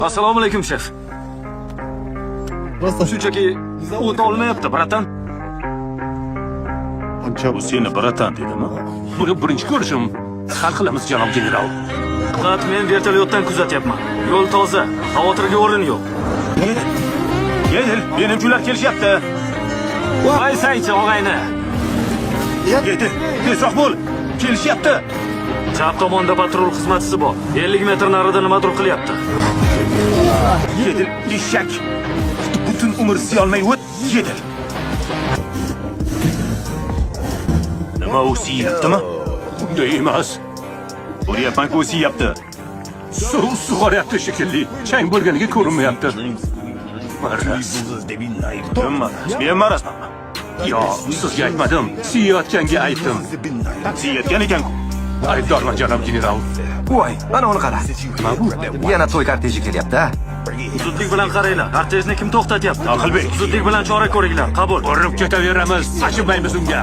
Assalomu alaykum, shef. Shunchaki o't olmayapti, bratan. Bu seni bratan dedimi? Buni birinchi ko'rishim. Hal qilamiz, janob general. Faqat men vertolyotdan kuzatyapman. Yo'l toza, xavotirga o'rin yo'q. Yedil, menimchilar kelishyapti. Voy saychi og'ayni. Yedil, tezroq bo'l. Kelishyapti. Chap tomonda patrul xizmatchisi bor. 50 metr narida nimadir qilyapti. Yedil, eshak. Butun umr siyolmay o't. Yedil. Nima u siyaptimi? Unday emas. O'ryapman-ku u siyapti. Suv sug'oryapti shekilli. Chang bo'lganiga ko'rinmayapti. Maras. Men marasman. Yo, sizga aytmadim. Siyayotganga aytdim. Siyatgan ekan-ku. Aybdorman, janob general. Voy, mana uni qara. Nima bu? Yana to'y korteji kelyapti. Zudlik bilan qaranglar. Kortejni kim to'xtatyapti? Aqilbek. Zudlik bilan chora ko'ringlar. Qabul. Urib ketaveramiz. Achinmaymiz unga.